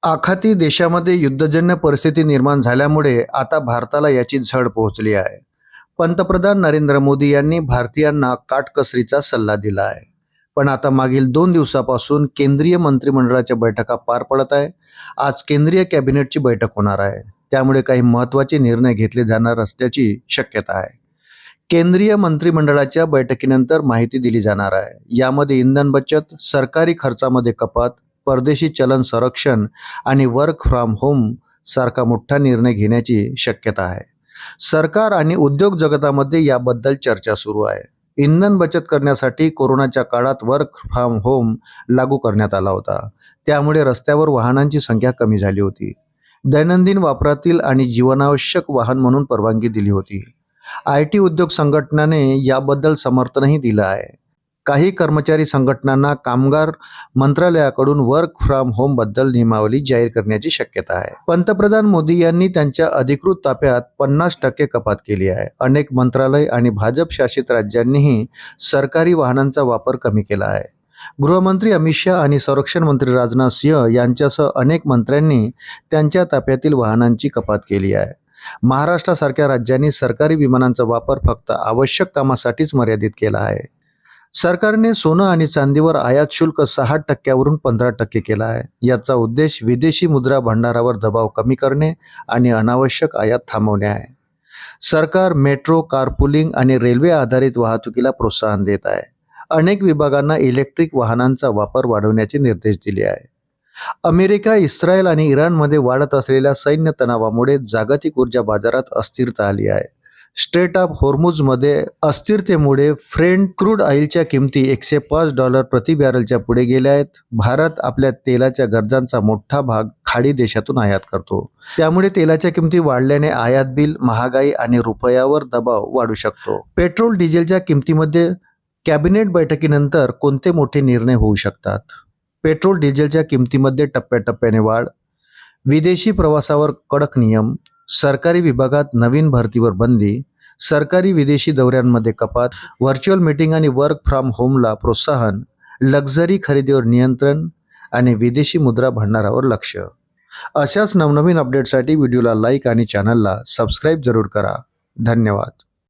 आखाती देशामध्ये युद्धजन्य परिस्थिती निर्माण झाल्यामुळे आता भारताला याची झळ पोहोचली आहे. पंतप्रधान नरेंद्र मोदी यांनी भारतीयांना काटकसरीचा सल्ला दिला आहे. पण आता मागील 2 दिवसापासून केंद्रीय मंत्रिमंडळाच्या बैठका पार पडत आहे. आज केंद्रीय कॅबिनेटची बैठक होणार आहे. त्यामुळे काही महत्त्वाचे निर्णय घेतले जाणार असल्याची शक्यता आहे. केंद्रीय मंत्रिमंडळाच्या बैठकीनंतर माहिती दिली जाणार आहे. यामध्ये इंधन बचत, सरकारी खर्चामध्ये कपात, परदेशी चलन संरक्षण आणि वर्क फ्रॉम होम सारखा मोठा निर्णय घेण्याची शक्यता आहे. सरकार आणि उद्योग जगतामध्ये याबद्दल चर्चा सुरू आहे. इंधन बचत करण्यासाठी कोरोनाच्या काळात वर्क फ्रॉम होम लागू करण्यात आला होता. त्यामुळे रस्त्यावर वाहनांची संख्या कमी झाली होती. दैनंदिन वापरातील आणि जीवनावश्यक वाहन म्हणून परवानगी दिली होती. IT उद्योग संघटनाने याबद्दल समर्थनही दिलं आहे. काही कर्मचारी संघटनांना कामगार मंत्रालयाकडून वर्क फ्रॉम होम बद्दल नियमावली जाहीर करण्याची शक्यता आहे. पंतप्रधान मोदी यांनी त्यांच्या अधिकृत ताफ्यात 50% कपात केली आहे. अनेक मंत्रालय आणि भाजप शासित राज्यांनीही सरकारी वाहनांचा वापर कमी केला आहे. गृहमंत्री अमित शहा आणि संरक्षण मंत्री राजनाथ सिंह यांच्यासह अनेक मंत्र्यांनी त्यांच्या ताफ्यातील वाहनांची कपात केली आहे. महाराष्ट्रासारख्या राज्यांनी सरकारी विमानांचा वापर फक्त आवश्यक कामासाठीच मर्यादित केला आहे. सरकारने सोनं आणि चांदीवर आयात शुल्क 6% वरून 15% केला आहे. याचा उद्देश विदेशी मुद्रा भांडारावर दबाव कमी करणे आणि अनावश्यक आयात थांबवणे आहे. सरकार मेट्रो, कारपूलिंग आणि रेल्वे आधारित वाहतुकीला प्रोत्साहन देत आहे. अनेक विभागांना इलेक्ट्रिक वाहनांचा वापर वाढवण्याचे निर्देश दिले आहे. अमेरिका, इस्रायल आणि इराणमध्ये वाढत असलेल्या सैन्य तणावामुळे जागतिक ऊर्जा बाजारात अस्थिरता आली आहे. स्ट्रेट ऑफ होर्मुझमध्ये अस्थिरतेमुळे फ्रेंट क्रूड ऑइलच्या किमती $105 प्रति बॅरलच्या पुढे गेल्या आहेत. भारत आपल्या तेलाच्या गरजांचा मोठा भाग खाडी देशातून आयात करतो. त्यामुळे तेलाच्या किमती वाढल्याने आयात बिल, महागाई आणि रुपयावर दबाव वाढू शकतो. पेट्रोल डिझेलच्या किमतीमध्ये कॅबिनेट बैठकीनंतर कोणते मोठे निर्णय होऊ शकतात? पेट्रोल डिझेलच्या किमतीमध्ये टप्प्याटप्प्याने वाढ, विदेशी प्रवासावर कडक नियम, सरकारी विभागात नवीन भरतीवर बंदी, सरकारी विदेशी दौऱ्यांमध्ये कपात, व्हर्च्युअल मीटिंग आणि वर्क फ्रॉम होमला प्रोत्साहन, लक्झरी खरेदीवर नियंत्रण आणि विदेशी मुद्रा भांडारावर लक्ष. अशाच नवनवीन अपडेटसाठी व्हिडिओला लाईक आणि चॅनलला सबस्क्राईब जरूर करा. धन्यवाद.